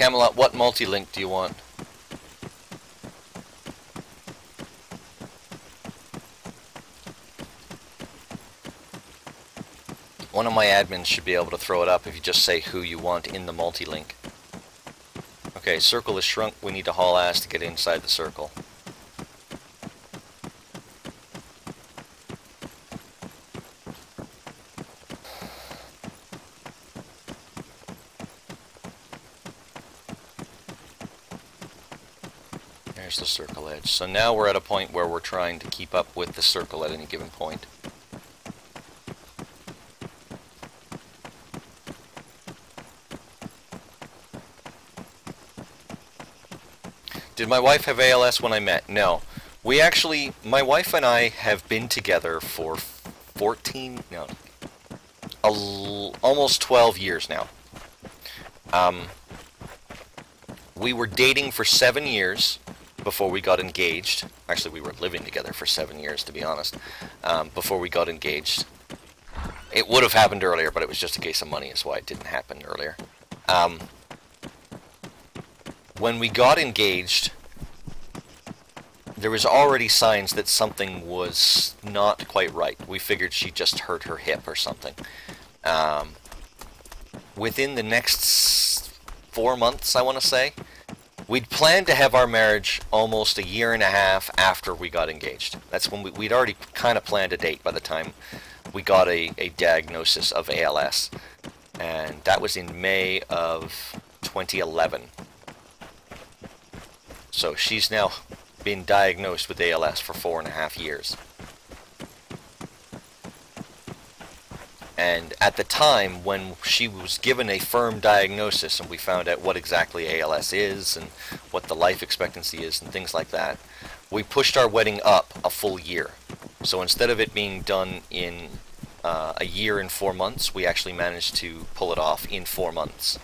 Camelot, what multi-link do you want? One of my admins should be able to throw it up if you just say who you want in the multi-link. Okay, circle is shrunk. We need to haul ass to get inside the circle. There's the circle edge. So now we're at a point where we're trying to keep up with the circle at any given point. Did my wife have ALS when I met? No. We actually, my wife and I have been together for 14, no, almost 12 years now. We were dating for 7 years before we got engaged. Actually, we were living together for 7 years, to be honest, before we got engaged. It would have happened earlier, but it was just a case of money, is why it didn't happen earlier. When we got engaged, there was already signs that something was not quite right. We figured she just hurt her hip or something. Within the next 4 months, I want to say, we'd planned to have our marriage almost 1.5 years after we got engaged. That's when we'd already kind of planned a date by the time we got a diagnosis of ALS. And that was in May of 2011. So she's now been diagnosed with ALS for 4.5 years. And at the time when she was given a firm diagnosis and we found out what exactly ALS is and what the life expectancy is and things like that, we pushed our wedding up a full year. So instead of it being done in 1 year and 4 months, we actually managed to pull it off in 4 months.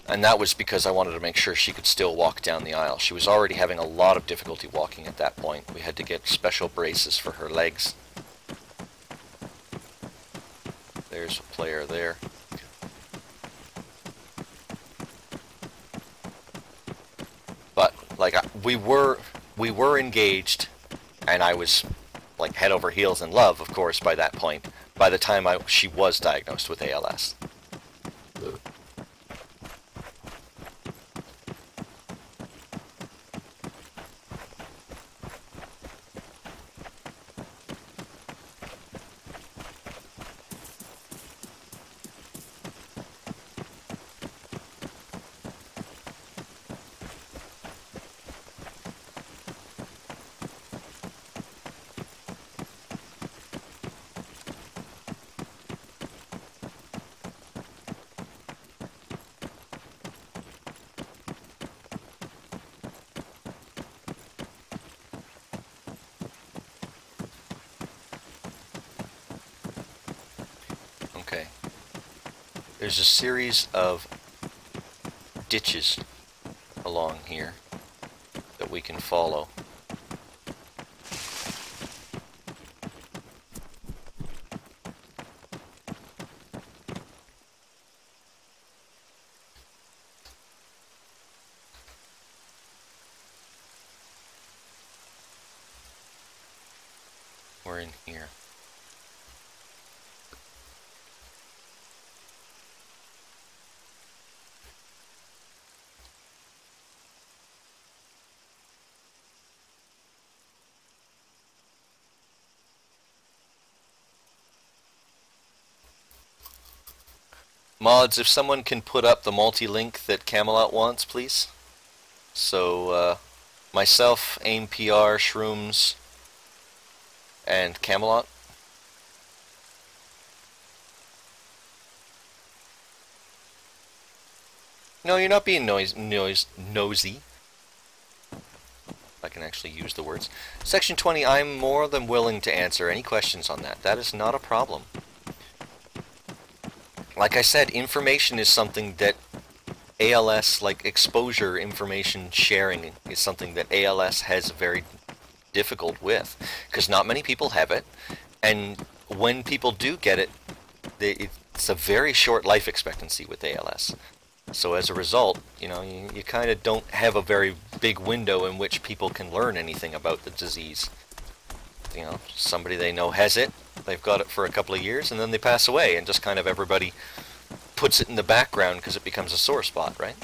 And that was because I wanted to make sure she could still walk down the aisle. She was already having a lot of difficulty walking at that point. We had to get special braces for her legs. There's a player there. But like we were engaged, and I was like head over heels in love, of course, by that point. By the time she was diagnosed with ALS. Okay. There's a series of ditches along here that we can follow. We're in here. Mods, if someone can put up the multi-link that Camelot wants, please. So, myself, AIM PR, Shrooms, and Camelot. No, you're not being nosy. I can actually use the words. Section 20, I'm more than willing to answer any questions on that. That is not a problem. Like I said, information is something that ALS, like exposure information sharing, is something that ALS has very difficult with, because not many people have it, and when people do get it, it's a very short life expectancy with ALS. So as a result, you kind of don't have a very big window in which people can learn anything about the disease. Somebody they know has it, they've got it for a couple of years, and then they pass away, and just kind of everybody puts it in the background because it becomes a sore spot, right?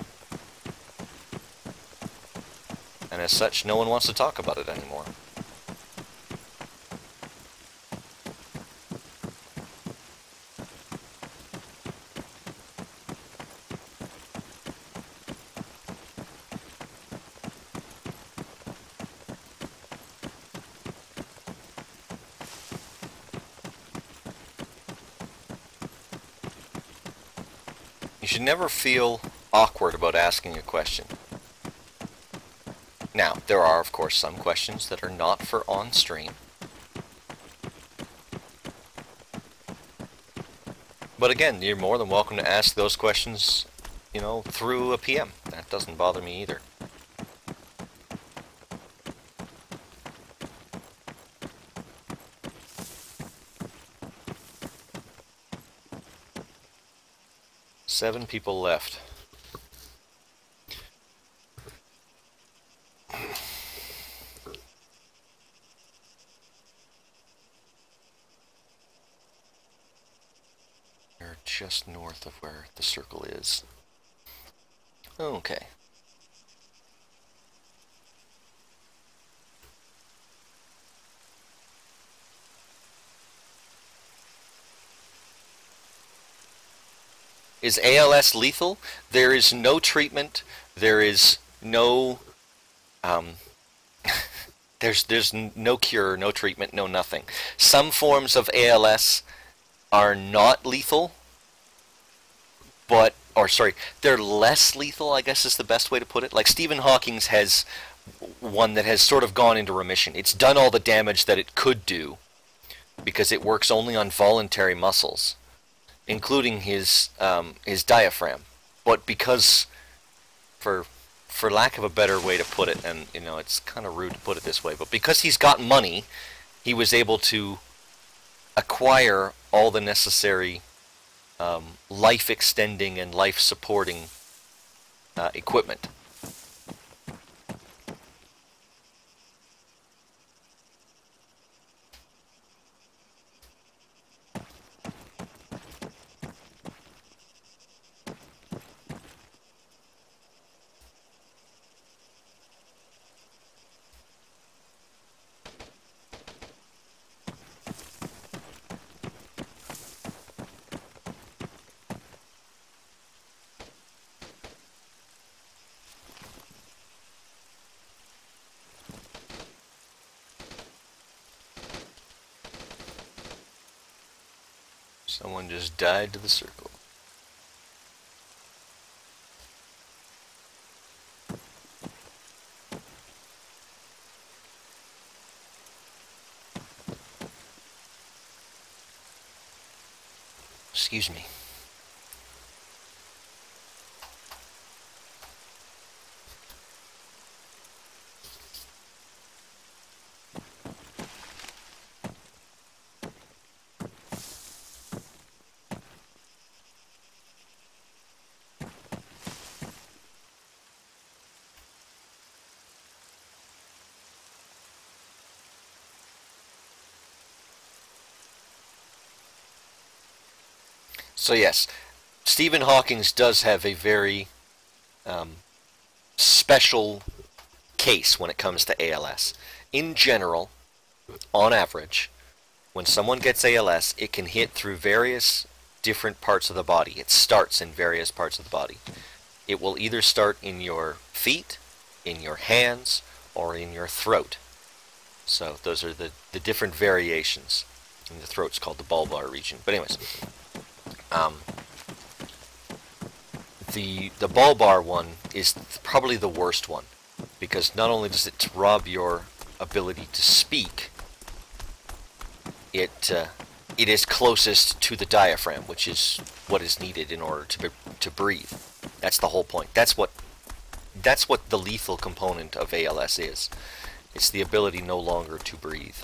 And as such, no one wants to talk about it anymore. You should never feel awkward about asking a question. Now, there are, of course, some questions that are not for on-stream. But again, you're more than welcome to ask those questions, through a PM. That doesn't bother me either. Seven people left. They're just north of where the circle is. Okay. Is ALS lethal? There is no treatment. There is no there's no cure, no treatment, no nothing. Some forms of ALS are not lethal, they're less lethal, I guess is the best way to put it. Like Stephen Hawking's has one that has sort of gone into remission. It's done all the damage that it could do because it works only on voluntary muscles, including his diaphragm. But because, for lack of a better way to put it, and it's kind of rude to put it this way, but because he's got money, he was able to acquire all the necessary life-extending and life-supporting equipment. Someone just died to the circle. Excuse me. So yes, Stephen Hawking's does have a very special case when it comes to ALS. In general, on average, when someone gets ALS, it can hit through various different parts of the body. It starts in various parts of the body. It will either start in your feet, in your hands, or in your throat. So those are the different variations. And the throat's called the bulbar region. But anyways, the bulbar one is probably the worst one, because not only does it rob your ability to speak, it is closest to the diaphragm, which is what is needed in order to breathe. That's the whole point. That's what the lethal component of ALS is. It's the ability no longer to breathe.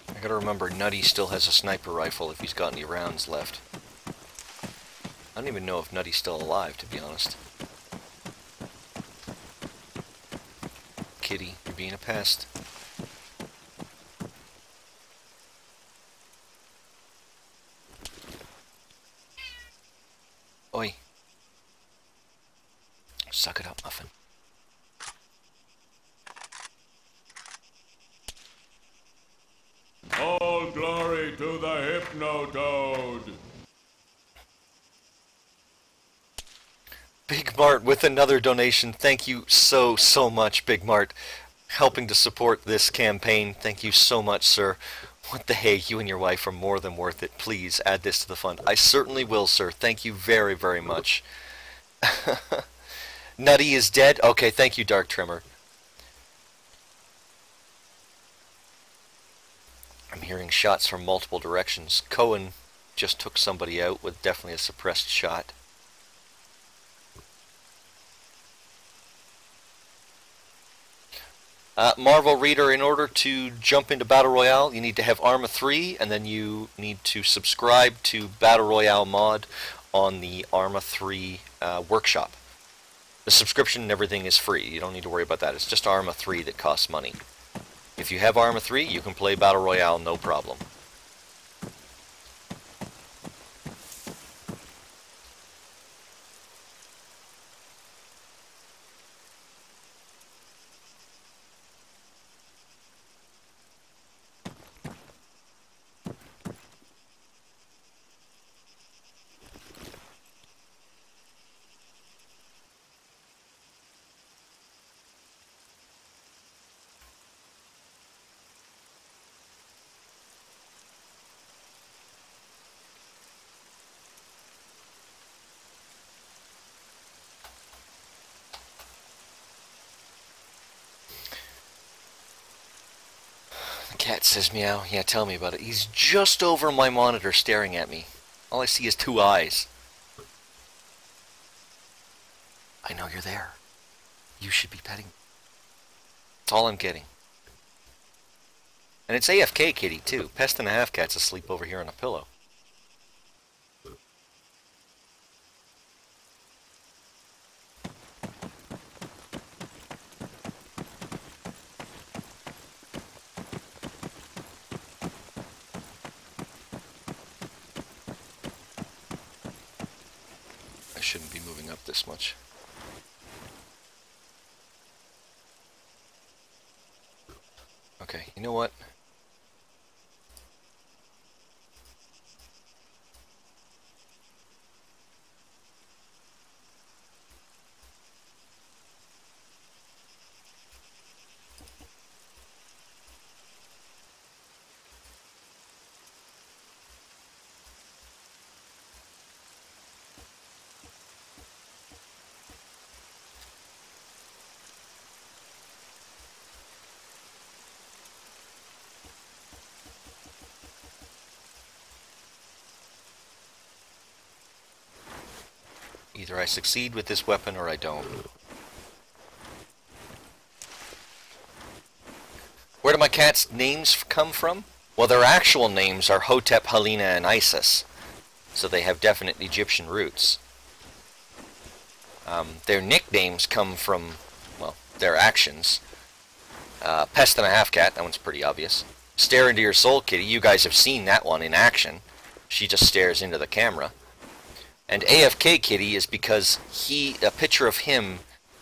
I gotta remember, Nutty still has a sniper rifle if he's got any rounds left. I don't even know if Nutty's still alive, to be honest. Kitty, you're being a pest. Oi. Suck it up, Muffin. All glory to the Hypnotoad! Big Mart with another donation. Thank you so much, Big Mart. Helping to support this campaign. Thank you so much, sir. What the hey, you and your wife are more than worth it. Please add this to the fund. I certainly will, sir. Thank you very much. Nutty is dead? Okay, thank you, Dark Tremor. I'm hearing shots from multiple directions. Cohen just took somebody out with definitely a suppressed shot. Marvel Reader, in order to jump into Battle Royale, you need to have Arma 3, and then you need to subscribe to Battle Royale mod on the Arma 3 workshop. The subscription and everything is free. You don't need to worry about that. It's just Arma 3 that costs money. If you have Arma 3, you can play Battle Royale no problem. Cat says meow. Yeah, tell me about it. He's just over my monitor staring at me. All I see is 2 eyes. I know you're there. You should be petting. That's all I'm getting. And it's AFK Kitty, too. Pest and a half cat's asleep over here on a pillow. Shouldn't be moving up this much. Okay, you know what? Either I succeed with this weapon or I don't. Where do my cats' names come from? Well, their actual names are Hotep, Helena, and Isis. So they have definite Egyptian roots. Their nicknames come from, well, their actions. Pest and a Half Cat, that one's pretty obvious. Stare into Your Soul Kitty, you guys have seen that one in action. She just stares into the camera. And AFK Kitty is because a picture of him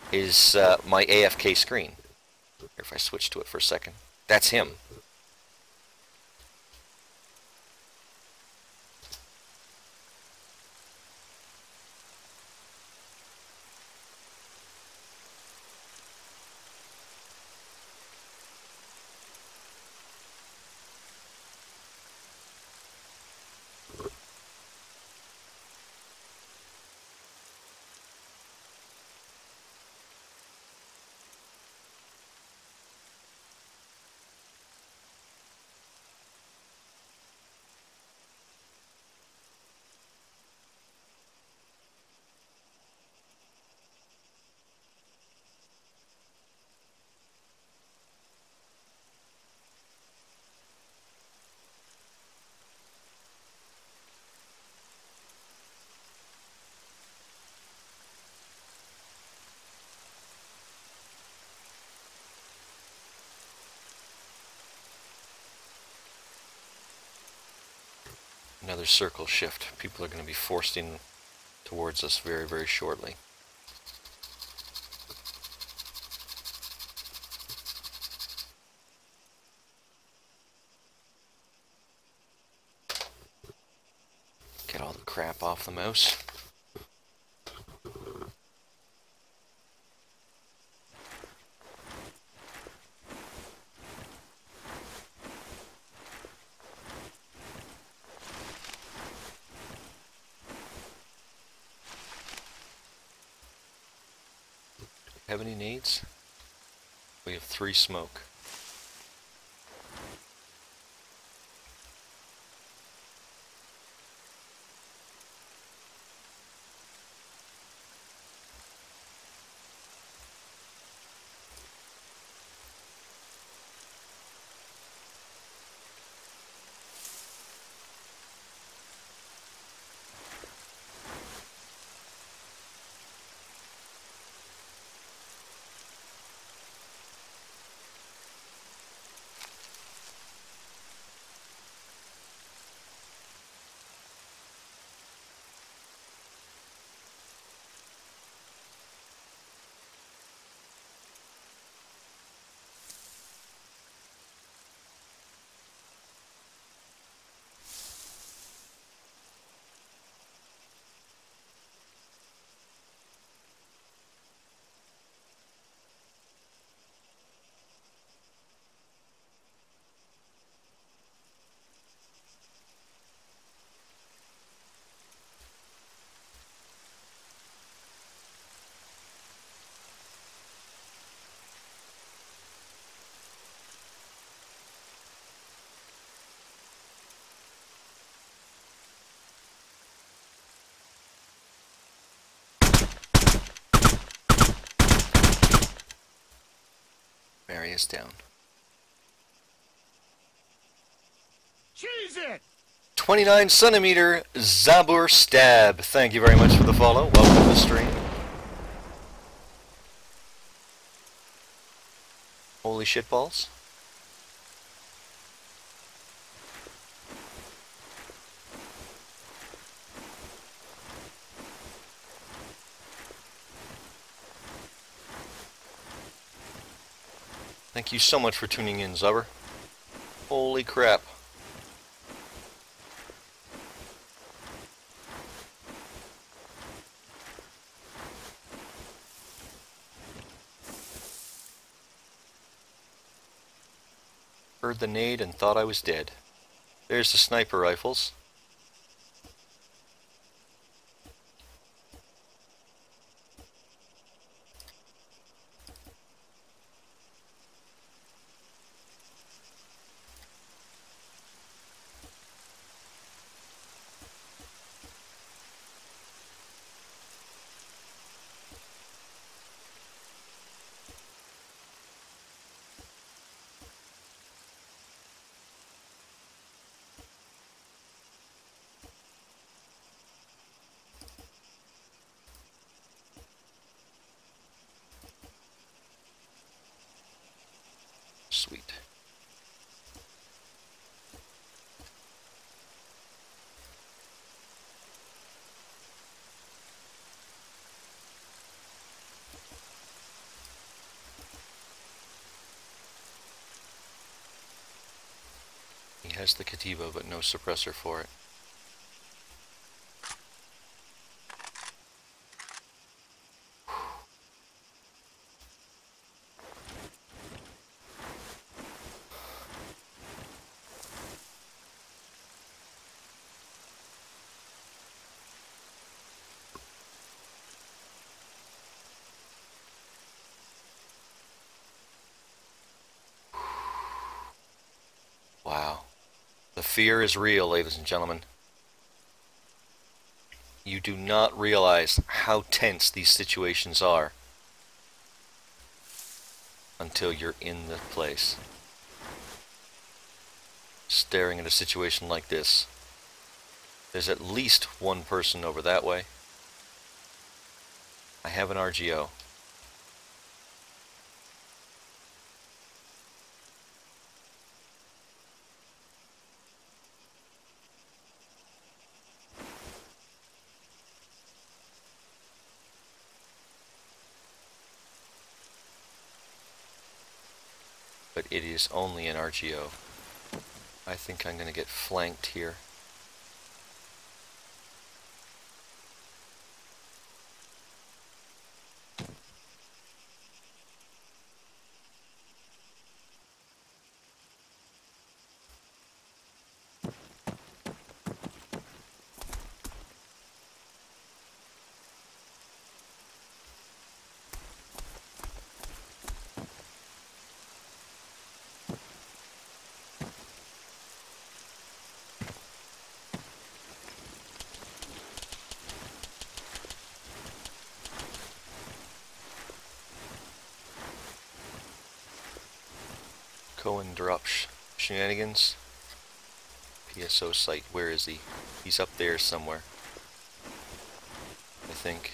is my AFK screen. If I switch to it for a second, that's him. Another circle shift. People are going to be forced in towards us very, very shortly. Get all the crap off the mouse. Have any needs? We have 3 smoke. Mary is down. Cheese it! 29 centimeter Zabur Stab. Thank you very much for the follow. Welcome to the stream. Holy shitballs. Thank you so much for tuning in, Zubber. Holy crap. Heard the nade and thought I was dead. There's the sniper rifles. Sweet. He has the Katiba, but no suppressor for it. Wow. The fear is real, ladies and gentlemen. You do not realize how tense these situations are until you're in the place. Staring at a situation like this. There's at least one person over that way. I have an RGO. but it is only an RGO. I think I'm going to get flanked here. Cohen drops shenanigans. PSO site, where is he? He's up there somewhere, I think.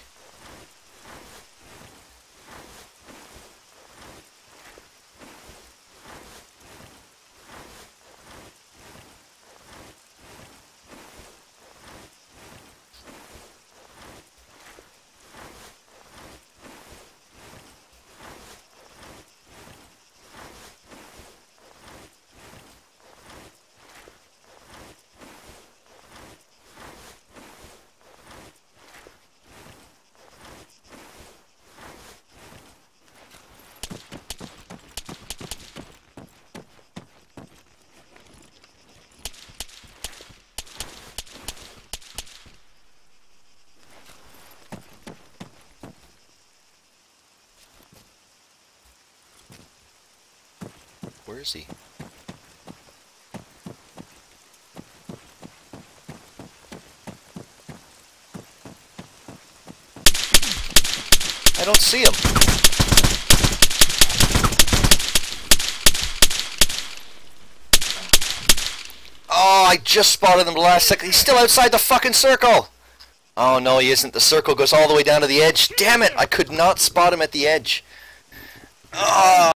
Where is he? I don't see him. Oh, I just spotted him the last second. He's still outside the fucking circle. Oh no, he isn't. The circle goes all the way down to the edge. Damn it, I could not spot him at the edge. Oh.